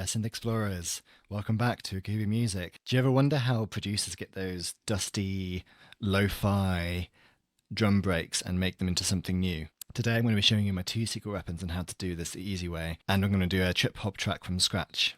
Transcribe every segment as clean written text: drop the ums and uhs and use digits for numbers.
Synth Explorers, welcome back to Akubi Music. Do you ever wonder how producers get those dusty, lo-fi drum breaks and make them into something new? Today I'm going to be showing you my two secret weapons and how to do this the easy way, and I'm going to do a trip-hop track from scratch.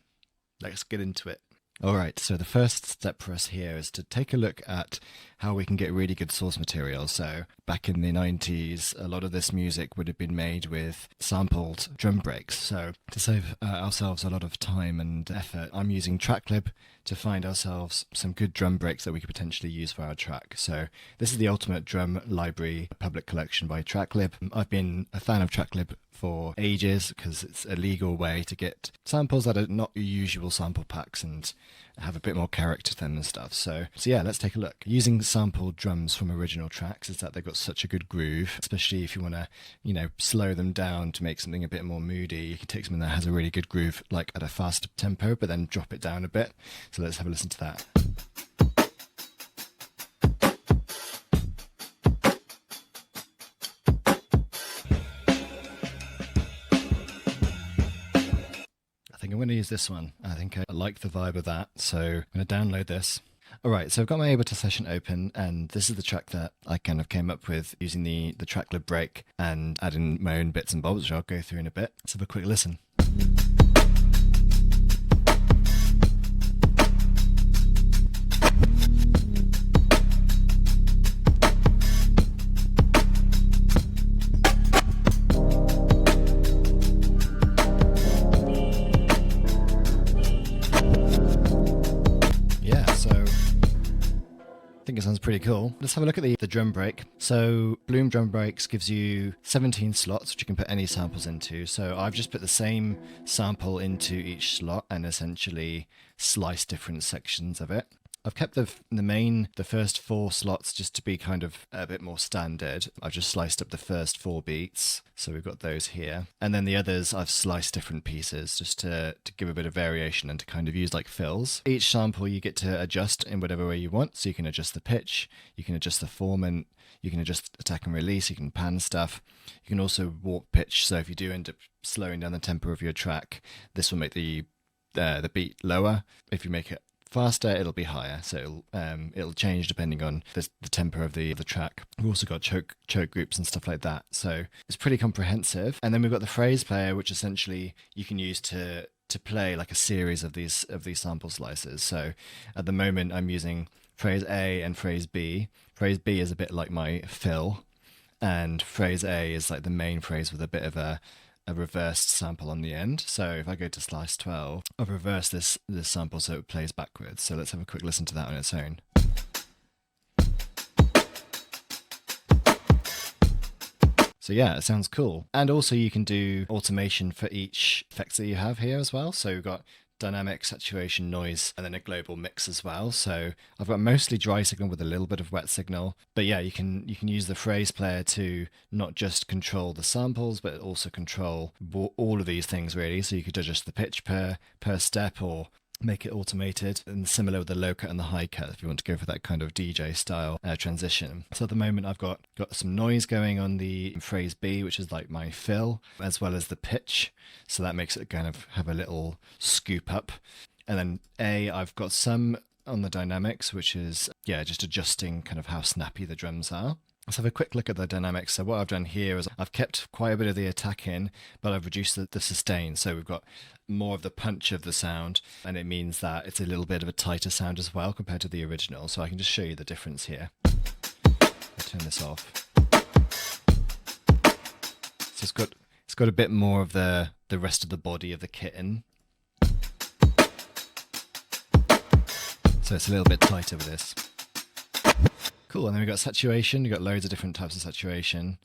Let's get into it. Alright, so the first step for us here is to take a look at how we can get really good source material. So back in the 90s, a lot of this music would have been made with sampled drum breaks. So to save ourselves a lot of time and effort, I'm using Tracklib to find ourselves some good drum breaks that we could potentially use for our track. So this is the Ultimate Drum Library public collection by Tracklib. I've been a fan of Tracklib for ages because it's a legal way to get samples that are not your usual sample packs and have a bit more character to them and stuff. So yeah, let's take a look. Using sampled drums from original tracks is that they've got such a good groove, especially if you want to, slow them down to make something a bit more moody. You can take something that has a really good groove, like at a faster tempo, but then drop it down a bit. So let's have a listen to that. I'm going to use this one. I think I like the vibe of that, so I'm going to download this. Alright, so I've got my Ableton session open, and this is the track that I kind of came up with using the Tracklib break and adding my own bits and bobs, which I'll go through in a bit. Let's have a quick listen. I think it sounds pretty cool. Let's have a look at the drum break. So Bloom Drum Breaks gives you 17 slots, which you can put any samples into. So I've just put the same sample into each slot and essentially sliced different sections of it. I've kept the first 4 slots just to be kind of a bit more standard. I've just sliced up the first 4 beats, so we've got those here. And then the others I've sliced different pieces just to give a bit of variation and to kind of use like fills. Each sample you get to adjust in whatever way you want, so you can adjust the pitch, you can adjust the formant, you can adjust attack and release, you can pan stuff. You can also warp pitch, so if you do end up slowing down the tempo of your track, this will make the beat lower. If you make it faster, it'll be higher, so it'll change depending on the tempo of the track. We've also got choke groups and stuff like that, so it's pretty comprehensive. And then we've got the phrase player, which essentially you can use to play like a series of these sample slices. So at the moment I'm using phrase A and phrase B. Phrase B is a bit like my fill, and phrase A is like the main phrase with a bit of a reversed sample on the end. So if I go to slice 12, I've reversed this sample so it plays backwards. So let's have a quick listen to that on its own. So yeah, it sounds cool. And also you can do automation for each effects that you have here as well. So we've got dynamic, saturation, noise, and then a global mix as well. So I've got mostly dry signal with a little bit of wet signal. But yeah, you can use the phrase player to not just control the samples, but also control all of these things really. So you could adjust the pitch per step or make it automated, and similar with the low cut and the high cut if you want to go for that kind of DJ style transition. So at the moment I've got some noise going on the phrase B, which is like my fill, as well as the pitch, so that makes it kind of have a little scoop up. And then A, I've got some on the dynamics, which is just adjusting kind of how snappy the drums are. Let's have a quick look at the dynamics. So what I've done here is I've kept quite a bit of the attack in, but I've reduced the sustain. So we've got more of the punch of the sound, and it means that it's a little bit of a tighter sound as well compared to the original. So I can just show you the difference here. I'll turn this off. So it's got a bit more of the rest of the body of the kitten. So it's a little bit tighter with this. Cool, and then we've got saturation. You've got loads of different types of saturation,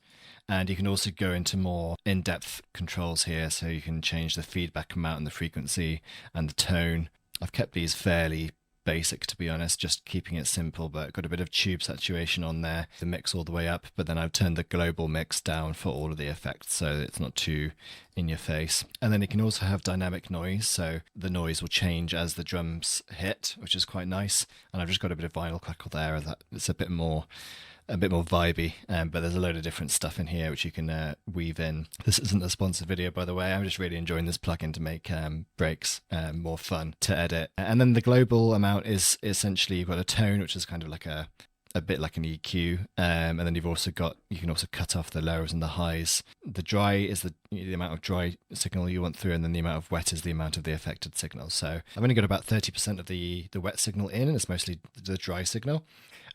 and you can also go into more in-depth controls here, so you can change the feedback amount and the frequency and the tone. I've kept these fairly basic, to be honest, just keeping it simple, but got a bit of tube saturation on there, the mix all the way up, but then I've turned the global mix down for all of the effects so it's not too in your face. And then you can also have dynamic noise, so the noise will change as the drums hit, which is quite nice. And I've just got a bit of vinyl crackle there, that it's a bit more a bit more vibey, but there's a load of different stuff in here which you can weave in. This isn't a sponsored video, by the way. I'm just really enjoying this plugin to make breaks more fun to edit. And then the global amount is essentially, you've got a tone, which is kind of like a bit like an EQ, and then you've also got, you can also cut off the lows and the highs. The dry is the amount of dry signal you want through, and then the amount of wet is the amount of the affected signal. So I've only got about 30% of the wet signal in, and it's mostly the dry signal.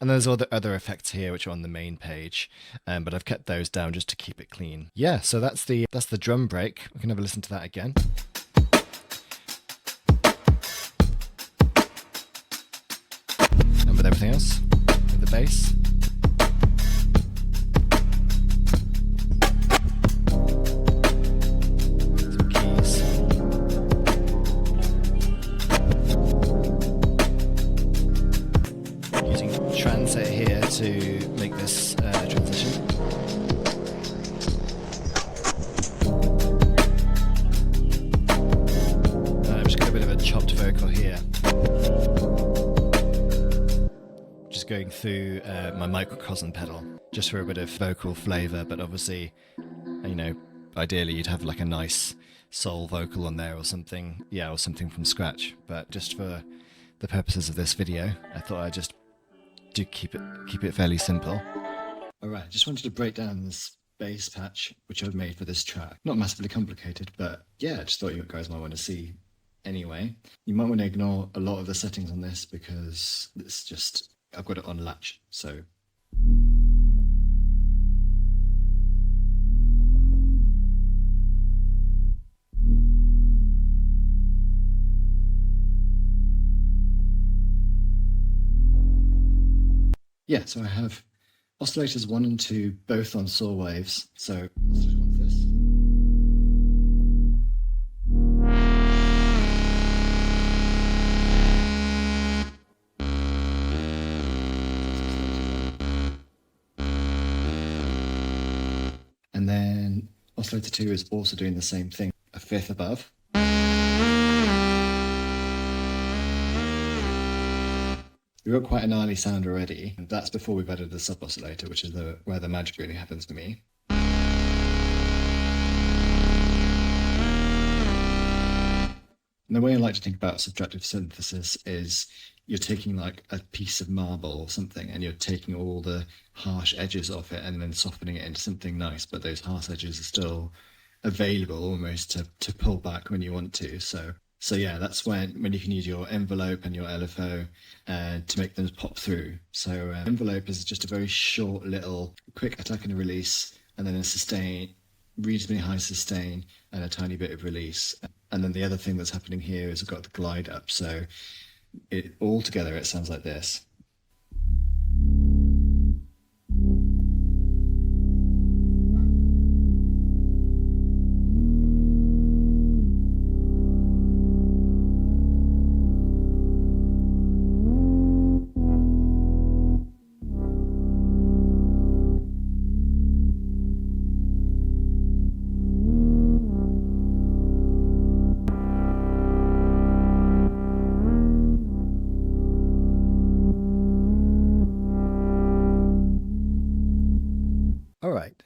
And there's other effects here which are on the main page, but I've kept those down just to keep it clean. Yeah, so that's the drum break. We can have a listen to that again. And with everything else, with the bass. Some keys. Using Transit here to make this transition. I've just got a bit of a chopped vocal here. Just going through my microcosm pedal, just for a bit of vocal flavour, but obviously, you know, ideally you'd have like a nice soul vocal on there or something, yeah, or something from scratch. But just for the purposes of this video, I thought I'd just keep it fairly simple. Alright, just wanted to break down this bass patch which I've made for this track. Not massively complicated, but yeah, just thought you guys might want to see anyway. You might want to ignore a lot of the settings on this because it's just, I've got it on latch, so. Yeah, so I have oscillators 1 and 2 both on saw waves. So oscillator 1 is this. And then oscillator 2 is also doing the same thing, a fifth above. We've got quite a gnarly sound already, and that's before we've added the sub oscillator, which is where the magic really happens for me. And the way I like to think about subtractive synthesis is you're taking like a piece of marble or something, and you're taking all the harsh edges off it and then softening it into something nice, but those harsh edges are still available almost to pull back when you want to. So yeah, that's when you can use your envelope and your LFO to make them pop through. So envelope is just a very short little quick attack and a release, and then a sustain, reasonably high sustain, and a tiny bit of release. And then the other thing that's happening here is I've got the glide up. So all together it sounds like this. All right,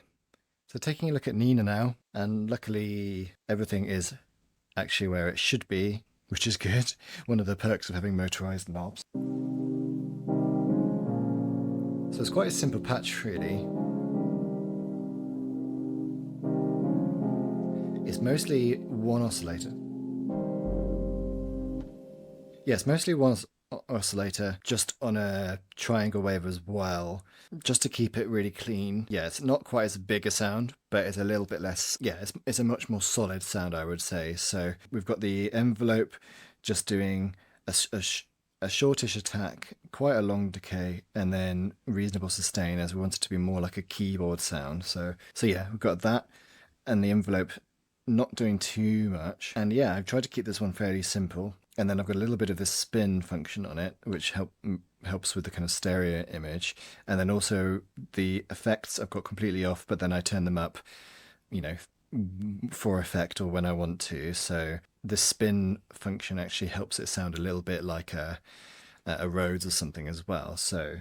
so taking a look at Nina now, and luckily everything is actually where it should be, which is good. One of the perks of having motorized knobs. So it's quite a simple patch really. It's mostly one oscillator. Yes, mostly one oscillator, just on a triangle wave as well, just to keep it really clean. Yeah, it's not quite as big a sound, but it's a little bit less, yeah, it's a much more solid sound, I would say. So we've got the envelope just doing a shortish attack, quite a long decay, and then reasonable sustain, as we want it to be more like a keyboard sound. So yeah, we've got that, and the envelope not doing too much. And yeah, I've tried to keep this one fairly simple. And then I've got a little bit of this spin function on it, which helps with the kind of stereo image. And then also the effects I've got completely off, but then I turn them up, you know, for effect or when I want to. So the spin function actually helps it sound a little bit like a Rhodes or something as well. So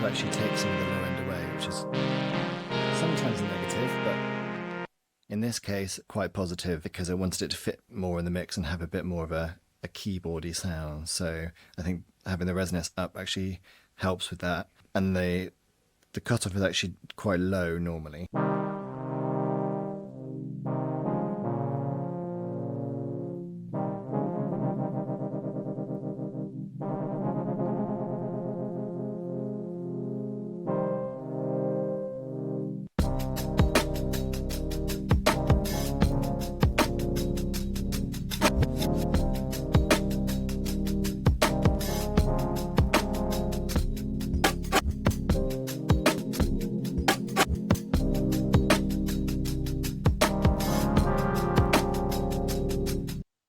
to actually take some of the low end away, which is sometimes a negative, but in this case quite positive because I wanted it to fit more in the mix and have a bit more of a keyboardy sound. So I think having the resonance up actually helps with that. And the cutoff is actually quite low normally.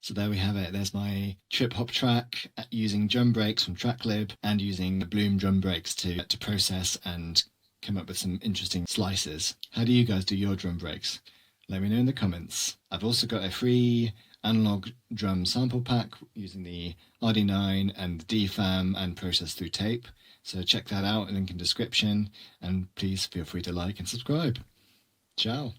So there we have it. There's my trip hop track using drum breaks from Tracklib and using Bloom drum breaks to process and come up with some interesting slices. How do you guys do your drum breaks? Let me know in the comments. I've also got a free analog drum sample pack using the RD9 and the DFAM and process through tape. So check that out, link in description, and please feel free to like and subscribe. Ciao.